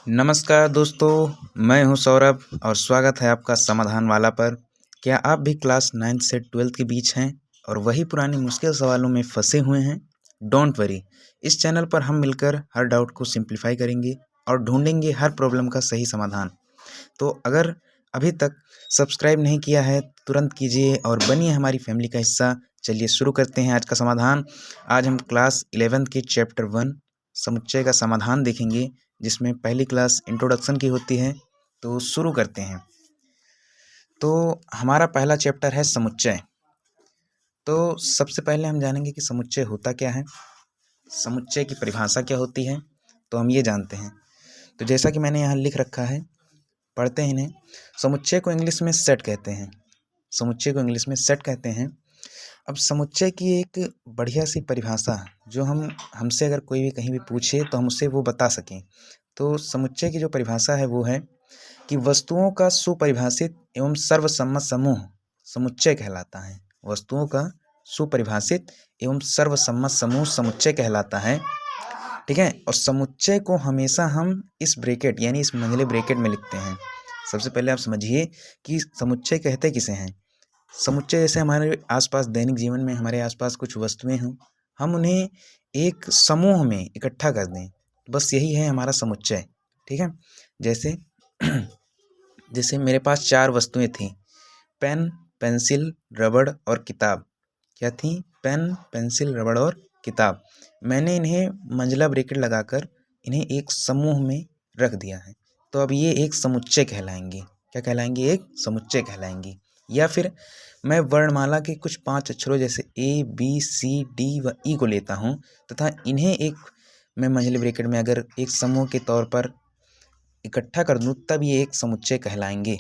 नमस्कार दोस्तों, मैं हूं सौरभ और स्वागत है आपका समाधान वाला पर। क्या आप भी क्लास 9th से 12th के बीच हैं और वही पुराने मुश्किल सवालों में फंसे हुए हैं? डोंट वरी, इस चैनल पर हम मिलकर हर डाउट को सिंप्लीफाई करेंगे और ढूंढेंगे हर प्रॉब्लम का सही समाधान। तो अगर अभी तक सब्सक्राइब नहीं किया है तुरंत कीजिए और बनिए हमारी फैमिली का हिस्सा। चलिए शुरू करते हैं आज का समाधान। आज हम क्लास 11th के चैप्टर 1 समुच्चय का समाधान देखेंगे, जिसमें पहली क्लास इंट्रोडक्शन की होती है। तो शुरू करते हैं। तो हमारा पहला चैप्टर है समुच्चय। तो सबसे पहले हम जानेंगे कि समुच्चय होता क्या है, समुच्चय की परिभाषा क्या होती है। तो हम ये जानते हैं। तो जैसा कि मैंने यहाँ लिख रखा है, पढ़ते हैं इन्हें। समुच्चय को इंग्लिश में सेट कहते हैं। समुच्चय को इंग्लिश में सेट कहते हैं। अब समुच्चय की एक बढ़िया सी परिभाषा जो हमसे अगर कोई भी कहीं भी पूछे तो हम उससे वो बता सकें। तो समुच्चय की जो परिभाषा है वो है कि वस्तुओं का सुपरिभाषित एवं सर्वसम्मत समूह समुच्चय कहलाता है। वस्तुओं का सुपरिभाषित एवं सर्वसम्मत समूह समुच्चय कहलाता है। ठीक है। और समुच्चय को हमेशा हम इस ब्रैकेट यानी इस मंझले ब्रैकेट में लिखते हैं। सबसे पहले आप समझिए कि समुच्चय कहते किसे हैं। समुच्चय जैसे हमारे आसपास दैनिक जीवन में हमारे आसपास कुछ वस्तुएं हों, हम उन्हें एक समूह में इकट्ठा कर दें, बस यही है हमारा समुच्चय। ठीक है। जैसे जैसे मेरे पास 4 वस्तुएं थीं, पेन, पेंसिल, रबड़ और किताब। क्या थी? पेन, पेंसिल, रबड़ और किताब। मैंने इन्हें मंझला ब्रैकेट लगाकर इन्हें एक समूह में रख दिया है। तो अब ये एक समुच्चय कहलाएंगे। क्या कहलाएंगे? एक समुच्चय कहलाएंगे। या फिर मैं वर्णमाला के कुछ 5 अक्षरों जैसे ए, बी, सी, डी व ई को लेता हूँ तथा इन्हें एक मैं मंझले ब्रैकेट में अगर एक समूह के तौर पर इकट्ठा कर दूँ, तब ये एक समुच्चय कहलाएंगे।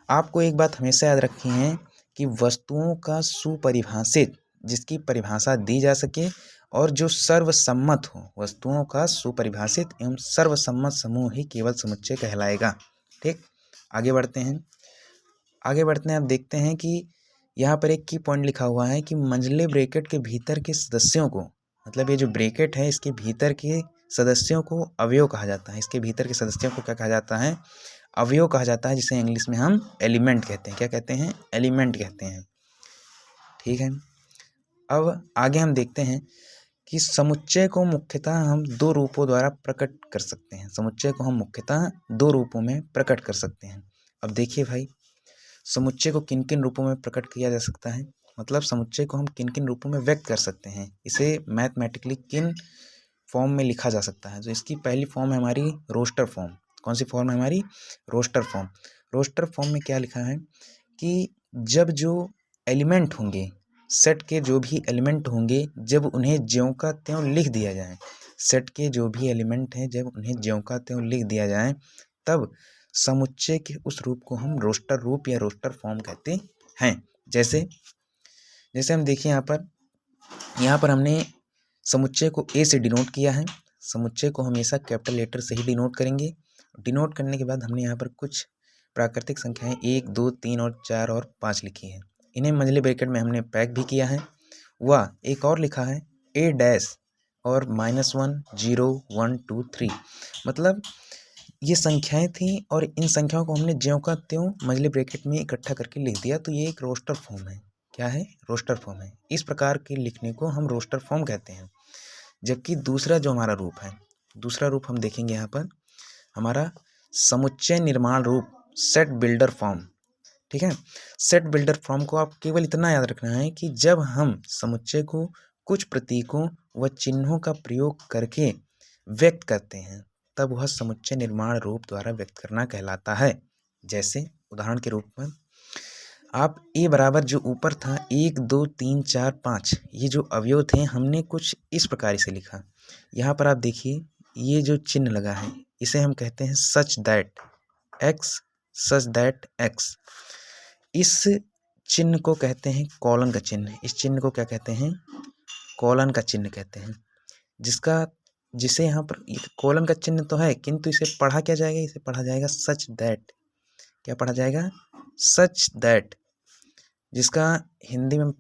आपको एक बात हमेशा याद रखनी है कि वस्तुओं का सुपरिभाषित, जिसकी परिभाषा दी जा सके और जो सर्वसम्मत हो, वस्तुओं का सुपरिभाषित एवं सर्वसम्मत समूह ही केवल समुच्चय कहलाएगा। ठीक। आगे बढ़ते हैं। अब देखते हैं कि यहाँ पर एक की पॉइंट लिखा हुआ है कि मंझले ब्रैकेट के भीतर के सदस्यों को, मतलब ये जो ब्रैकेट है इसके भीतर के सदस्यों को अवयव कहा जाता है। इसके भीतर के सदस्यों को क्या कहा जाता है? अवयव कहा जाता है, जिसे इंग्लिश में हम एलिमेंट कहते हैं। क्या कहते हैं? एलिमेंट कहते हैं। ठीक है। अब आगे हम देखते हैं कि समुच्चय को मुख्यतः हम 2 रूपों द्वारा प्रकट कर सकते हैं। समुच्चय को हम मुख्यतः 2 रूपों में प्रकट कर सकते हैं। अब देखिए भाई, समुच्चय को किन किन रूपों में प्रकट किया जा सकता है, मतलब समुच्चय को हम किन किन रूपों में व्यक्त कर सकते हैं, इसे मैथमेटिकली किन फॉर्म में लिखा जा सकता है। तो इसकी पहली फॉर्म है हमारी रोस्टर फॉर्म। कौन सी फॉर्म है हमारी? Roster form. रोस्टर फॉर्म में क्या लिखा है कि जब जो एलिमेंट होंगे, सेट के जो भी एलिमेंट होंगे, जब उन्हें ज्यों का त्यों लिख दिया जाए, सेट के जो भी एलिमेंट हैं जब उन्हें ज्यों का त्यों लिख दिया जाए, तब समुच्चय के उस रूप को हम रोस्टर रूप या रोस्टर फॉर्म कहते हैं। जैसे जैसे हम देखिए यहाँ पर हमने समुच्चय को ए से डिनोट किया है। समुच्चय को हमेशा कैपिटल लेटर से ही डिनोट करेंगे। डिनोट करने के बाद हमने यहाँ पर कुछ प्राकृतिक संख्याएं 1, 2, 3 और 4 और 5 लिखी हैं। इन्हें मंझले ब्रैकेट में हमने पैक भी किया है। व एक और लिखा है ए डैश और -1, 0, 1, 2, 3। मतलब ये संख्याएं थी और इन संख्याओं को हमने ज्यों का त्यों मंझले ब्रैकेट में इकट्ठा करके लिख दिया। तो ये एक रोस्टर फॉर्म है। क्या है? रोस्टर फॉर्म है। इस प्रकार के लिखने को हम रोस्टर फॉर्म कहते हैं। जबकि दूसरा जो हमारा रूप है, दूसरा रूप हम देखेंगे यहाँ पर हमारा समुच्चय निर्माण रूप, सेट बिल्डर फॉर्म। ठीक है। सेट बिल्डर फॉर्म को आप केवल इतना याद रखना है कि जब हम समुच्चय को कुछ प्रतीकों व चिन्हों का प्रयोग करके व्यक्त करते हैं, तब वह समुच्चय निर्माण रूप द्वारा व्यक्त करना कहलाता है। जैसे उदाहरण के रूप में आप ए बराबर जो ऊपर था 1, 2, 3, 4, 5, ये जो अवयव थे हमने कुछ इस प्रकार से लिखा। यहाँ पर आप देखिए ये जो चिन्ह लगा है इसे हम कहते हैं सच that x, such that x. इस चिन्ह को कहते हैं कॉलन का चिन्ह। इस चिन्ह को क्या कहते हैं? कॉलन का चिन्ह कहते हैं। जिसे यहाँ पर कॉलन का चिन्ह तो है, किंतु इसे पढ़ा क्या जाएगा? इसे पढ़ा जाएगा सच दैट। क्या पढ़ा जाएगा? सच दैट, जिसका हिंदी में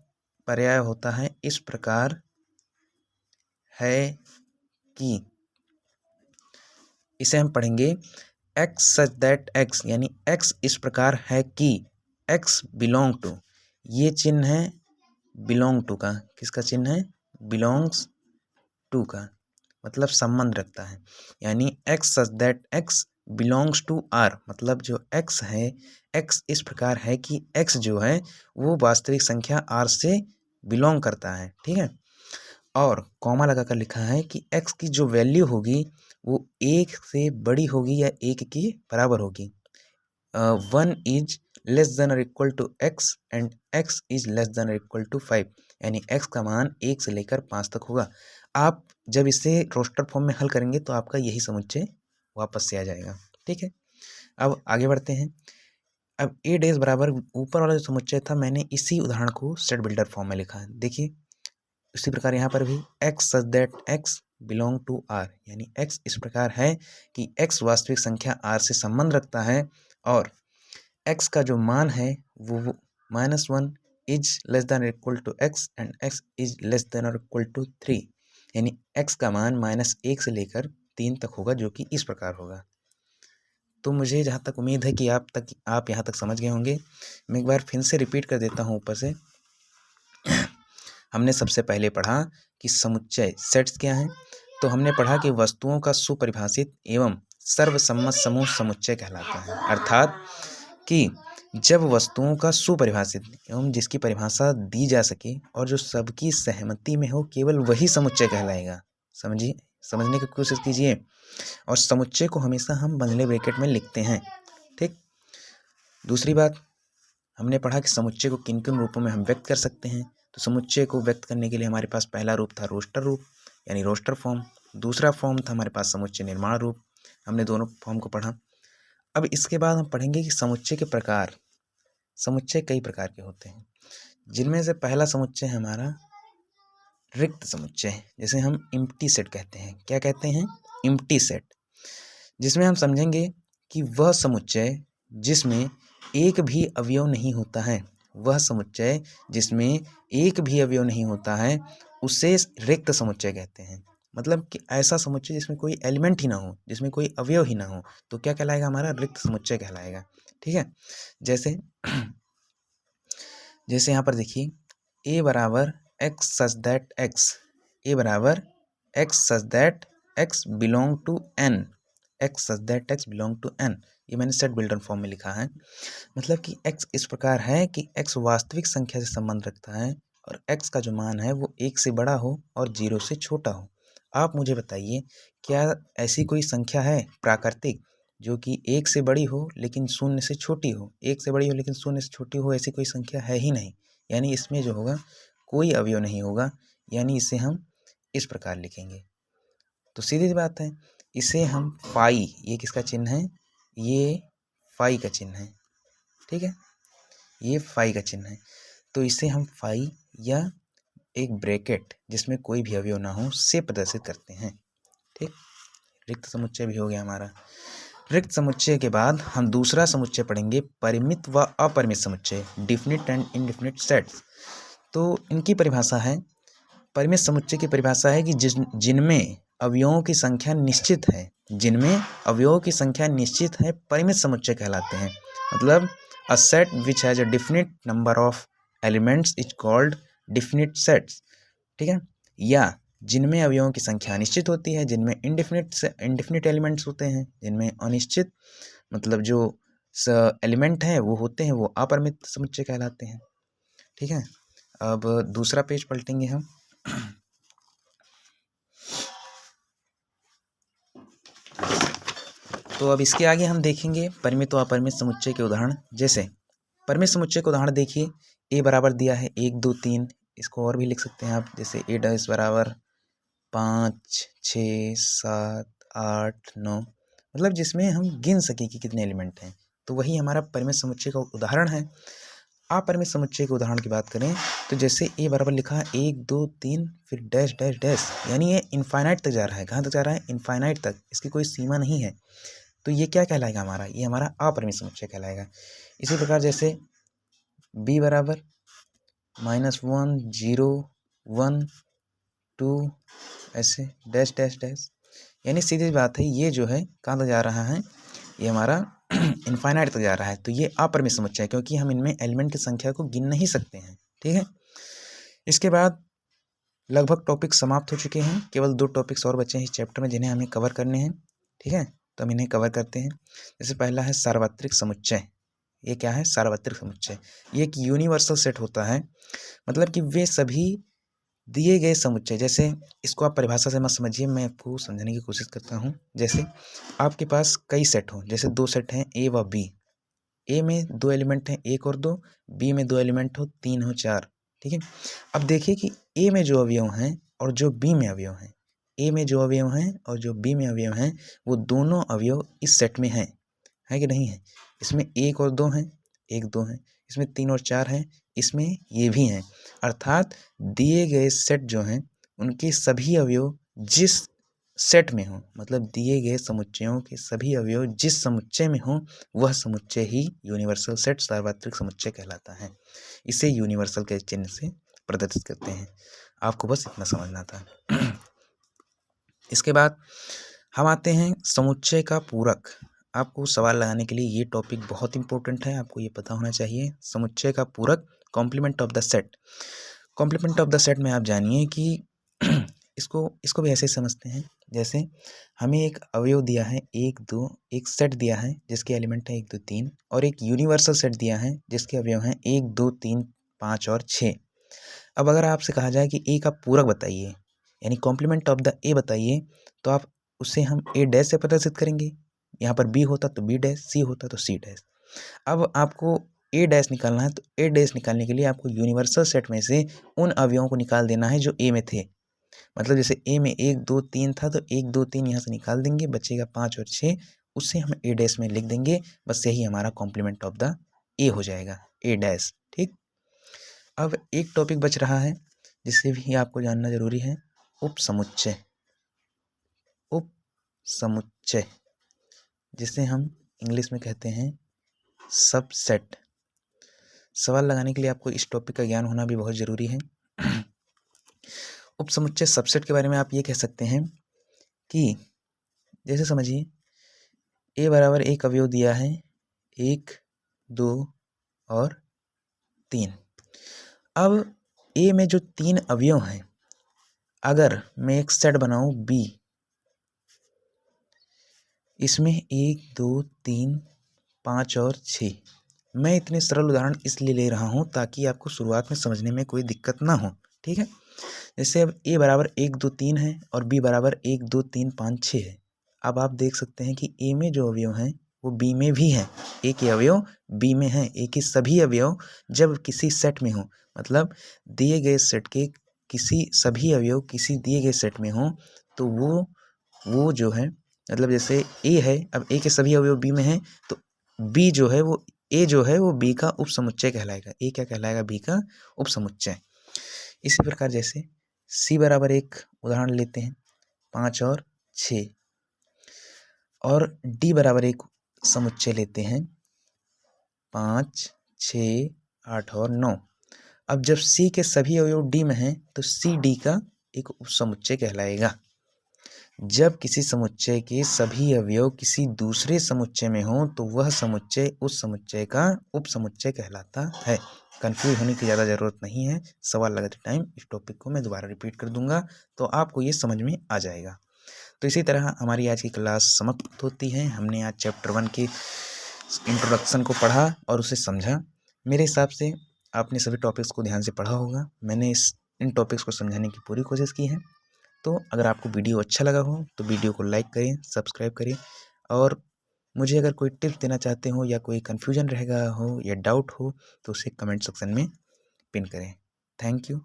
पर्याय होता है इस प्रकार है कि। इसे हम पढ़ेंगे x सच दैट x, यानी x इस प्रकार है कि x बिलोंग टू, ये चिन्ह है बिलोंग टू का, किसका चिन्ह है, बिलोंग्स टू का, मतलब संबंध रखता है। यानी x such that x belongs to r, मतलब जो x है, x इस प्रकार है कि x जो है वो वास्तविक संख्या r से बिलोंग करता है। ठीक है, और कॉमा लगाकर लिखा है कि x की जो वैल्यू होगी वो 1 से बड़ी होगी या 1 के बराबर होगी। 1 इज लेस देन और equal to x and x is less than और इक्वल टू 5, यानी x का मान 1 से लेकर 5 तक होगा। आप जब इसे रोस्टर फॉर्म में हल करेंगे तो आपका यही समुच्चय वापस से आ जाएगा। ठीक है, अब आगे बढ़ते हैं। अब a डैश बराबर ऊपर वाला जो समुच्चय था, मैंने इसी उदाहरण को सेट बिल्डर फॉर्म में लिखा है। देखिए उसी प्रकार यहाँ पर भी x such that x belong to r, यानी x इस प्रकार है कि x वास्तविक संख्या r से संबंध रखता है और x का जो मान है वो -1 is less than equal to x and x is less than और इक्वल टू 3, यानी x का मान -1 से लेकर 3 तक होगा, जो कि इस प्रकार होगा। तो मुझे जहाँ तक उम्मीद है कि आप यहाँ तक समझ गए होंगे। मैं एक बार फिर से रिपीट कर देता हूँ ऊपर से। हमने सबसे पहले पढ़ा कि समुच्चय सेट्स क्या हैं, तो हमने पढ़ा कि वस्तुओं का सुपरिभाषित एवं सर्वसम्मत समूह समुच्चय कहलाता है। अर्थात कि जब वस्तुओं का सुपरिभाषित एवं जिसकी परिभाषा दी जा सके और जो सबकी सहमति में हो, केवल वही समुच्चय कहलाएगा। समझिए, समझने की कोशिश कीजिए। और समुच्चय को हमेशा हम बंधले ब्रैकेट में लिखते हैं। ठीक, दूसरी बात हमने पढ़ा कि समुच्चय को किन किन रूपों में हम व्यक्त कर सकते हैं। तो समुच्चय को व्यक्त करने के लिए हमारे पास पहला रूप था रोस्टर रूप, यानी रोस्टर फॉर्म। दूसरा फॉर्म था हमारे पास समुच्चय निर्माण रूप। हमने दोनों फॉर्म को पढ़ा। अब इसके बाद हम पढ़ेंगे कि समुच्चय के प्रकार। समुच्चय कई प्रकार के होते हैं, जिनमें से पहला समुच्चय है हमारा रिक्त समुच्चय, जिसे हम इम्प्टी सेट कहते हैं। क्या कहते हैं? इम्प्टी सेट, जिसमें हम समझेंगे कि वह समुच्चय जिसमें एक भी अवयव नहीं होता है, वह समुच्चय जिसमें एक भी अवयव नहीं होता है उसे रिक्त समुच्चय कहते हैं। मतलब कि ऐसा समुच्चय जिसमें कोई एलिमेंट ही ना हो, जिसमें कोई अवयव ही ना हो, तो क्या कहलाएगा? हमारा रिक्त समुच्चय कहलाएगा। ठीक है, जैसे जैसे यहाँ पर देखिए a बराबर x such that x, a बराबर x such that x belong to n, x such that x belong to n, ये मैंने सेट बिल्डर फॉर्म में लिखा है। मतलब कि x इस प्रकार है कि x वास्तविक संख्या से संबंध रखता है और x का जो मान है वो 1 से बड़ा हो और 0 से छोटा हो। आप मुझे बताइए, क्या ऐसी कोई संख्या है प्राकृतिक जो कि 1 से बड़ी हो लेकिन 0 से छोटी हो? 1 से बड़ी हो लेकिन 0 से छोटी हो, ऐसी कोई संख्या है ही नहीं। यानी इसमें जो होगा कोई अवयव नहीं होगा, यानी इसे हम इस प्रकार लिखेंगे। तो सीधी सी बात है, इसे हम फाई, ये किसका चिन्ह है? ये फाई का चिन्ह है। ठीक है, ये फाई का चिन्ह है, तो इसे हम फाई या एक ब्रैकेट जिसमें कोई भी अवयव ना हो से प्रदर्शित करते हैं। ठीक, रिक्त समुच्चय भी हो गया हमारा। रिक्त समुच्चय के बाद हम दूसरा समुच्चय पढ़ेंगे, परिमित व अपरिमित समुच्चय, डिफिनिट एंड इनडिफिनिट सेट्स। तो इनकी परिभाषा है, परिमित समुच्चय की परिभाषा है कि जिनमें अवयवों की संख्या निश्चित है, जिनमें अवयवों की संख्या निश्चित है, परिमित समुच्चय कहलाते हैं। मतलब a set which has a definite number of elements is called definite sets। ठीक है, या जिनमें अवयवों की संख्या अनिश्चित होती है, जिनमें इंडिफिनिट एलिमेंट्स होते हैं, जिनमें अनिश्चित मतलब जो एलिमेंट हैं वो होते हैं, वो अपरिमित समुच्चय कहलाते हैं। ठीक है, अब दूसरा पेज पलटेंगे हम। तो अब इसके आगे हम देखेंगे परिमित और अपरिमित समुच्चय के उदाहरण। जैसे परिमित समुच्चय का उदाहरण देखिए, a बराबर दिया है 1 2 3, इसको और भी लिख सकते हैं आप, जैसे a डैश बराबर 5 6 7 8 9, मतलब जिसमें हम गिन सकें कि कितने एलिमेंट हैं, तो वही हमारा परिमित समुच्चय का उदाहरण है। अपरिमित समुच्चय के उदाहरण की बात करें तो जैसे a बराबर लिखा है 1 2 3 फिर डैश डैश डैश, यानी ये इनफाइनाइट तक जा रहा है। कहाँ तक जा रहा है? इनफाइनाइट तक, इसकी कोई सीमा नहीं है। तो ये क्या कहलाएगा? हमारा ये हमारा अपरिमित समुच्चय कहलाएगा। इसी प्रकार जैसे b बराबर -1 0 1 2 ऐसे डैश डैश डैश, यानी सीधी बात है, ये जो है कहाँ तक जा रहा है, ये हमारा इनफाइनाइट तक जा रहा है। तो ये अपरिमेय समुच्चय है, क्योंकि हम इनमें एलिमेंट की संख्या को गिन नहीं सकते हैं। ठीक है, इसके बाद लगभग टॉपिक समाप्त हो चुके हैं। केवल 2 टॉपिक्स और बचे हैं इस चैप्टर में जिन्हें हमें कवर करने हैं। ठीक है, तो हम इन्हें कवर करते हैं। जैसे पहला है सार्वत्रिक समुच्चय। ये क्या है? सार्वत्रिक समुच्चय। ये एक यूनिवर्सल सेट होता है, मतलब कि वे सभी दिए गए समुच्चय, जैसे इसको आप परिभाषा से मत समझिए, मैं आपको समझाने की कोशिश करता हूँ। जैसे आपके पास कई सेट हो, जैसे 2 सेट हैं ए व बी। ए में 2 एलिमेंट हैं 1 और 2, बी में 2 एलिमेंट हो 3 हो 4। ठीक है, अब देखिए कि ए में जो अवयव हैं और जो बी में अवयव हैं, ए में जो अवयव हैं और जो बी में अवयव हैं, वो दोनों अवयव इस सेट में हैं, है कि नहीं है? इसमें 1 और 2 हैं, 1 2 हैं, इसमें 3 और 4 हैं, इसमें ये भी हैं। अर्थात दिए गए सेट जो हैं उनके सभी अवयव जिस सेट में हों, मतलब दिए गए समुच्चयों के सभी अवयव जिस समुच्चय में हों, वह समुच्चय ही यूनिवर्सल सेट सार्वत्रिक समुच्चय कहलाता है। इसे यूनिवर्सल के चिन्ह से प्रदर्शित करते हैं। आपको बस इतना समझना था। इसके बाद हम आते हैं समुच्चय का पूरक। आपको सवाल लगाने के लिए ये टॉपिक बहुत इंपॉर्टेंट है, आपको ये पता होना चाहिए। समुच्चय का पूरक, complement of the set. Complement of the set में आप जानिए कि इसको भी ऐसे समझते हैं, जैसे हमें एक अवयव दिया है 1 2, एक सेट दिया है जिसके एलिमेंट है 1 2 3, और एक यूनिवर्सल सेट दिया है जिसके अवयव हैं 1 2 3 5 और 6। अब अगर आपसे कहा जाए कि ए का पूरक बताइए, यानी कॉम्प्लीमेंट ऑफ द ए बताइए, तो आप उसे हम ए डैश से प्रदर्शित करेंगे। यहाँ पर बी होता तो बी डैश, सी होता तो सी डैश। अब आपको ए डैश निकालना है, तो ए डैश निकालने के लिए आपको यूनिवर्सल सेट में से उन अवयवों को निकाल देना है जो ए में थे। मतलब जैसे ए में 1 2 3 था, तो 1 2 3 यहाँ से निकाल देंगे, बचेगा 5 और 6, उससे हम ए डैश में लिख देंगे। बस यही हमारा कॉम्प्लीमेंट ऑफ द ए हो जाएगा, ए डैश। ठीक, अब एक टॉपिक बच रहा है जिसे भी आपको जानना जरूरी है, उपसमुच्चय। उपसमुच्चय जिसे हम इंग्लिश में कहते हैं सबसेट। सवाल लगाने के लिए आपको इस टॉपिक का ज्ञान होना भी बहुत ज़रूरी है। उपसमुच्चय सबसेट के बारे में आप ये कह सकते हैं कि जैसे समझिए ए बराबर एक अवयव दिया है 1 2 और 3। अब ए में जो 3 अवयव हैं, अगर मैं एक सेट बनाऊं बी, इसमें 1 2 3 5 और 6। मैं इतने सरल उदाहरण इसलिए ले रहा हूं ताकि आपको शुरुआत में समझने में कोई दिक्कत ना हो। ठीक है, जैसे अब ए बराबर 1 2 3 है और बी बराबर 1 2 3 5 6 है। अब आप देख सकते हैं कि ए में जो अवयव हैं वो बी में भी हैं, ए के अवयव बी में हैं। ए के सभी अवयव जब किसी सेट में हो, मतलब दिए गए सेट के किसी सभी अवयव किसी दिए गए सेट में हो, तो वो जो है, मतलब जैसे ए है, अब ए के सभी अवयव बी में हैं, तो बी जो है वो ए जो है वो बी का उपसमुच्चय कहलाएगा। ए क्या कहलाएगा? बी का उपसमुच्चय। इसी प्रकार जैसे सी बराबर एक उदाहरण लेते हैं 5 और 6, और डी बराबर एक समुच्चय लेते हैं 5 6 8 और 9। अब जब सी के सभी अवयव डी में हैं, तो सी डी का एक उपसमुच्चय कहलाएगा। जब किसी समुच्चय के सभी अवयव किसी दूसरे समुच्चय में हो, तो वह समुच्चय उस समुच्चय का उपसमुच्चय कहलाता है। कंफ्यूज होने की ज़्यादा ज़रूरत नहीं है। सवाल लगाते टाइम इस टॉपिक को मैं दोबारा रिपीट कर दूंगा, तो आपको ये समझ में आ जाएगा। तो इसी तरह हमारी आज की क्लास समाप्त होती है। हमने आज चैप्टर 1 की इंट्रोडक्शन को पढ़ा और उसे समझा। मेरे हिसाब से आपने सभी टॉपिक्स को ध्यान से पढ़ा होगा। मैंने इन टॉपिक्स को समझाने की पूरी कोशिश की है। तो अगर आपको वीडियो अच्छा लगा हो तो वीडियो को लाइक करें, सब्सक्राइब करें, और मुझे अगर कोई टिप्स देना चाहते हो या कोई कन्फ्यूजन रह गया हो या डाउट हो तो उसे कमेंट सेक्शन में पिन करें। Thank you.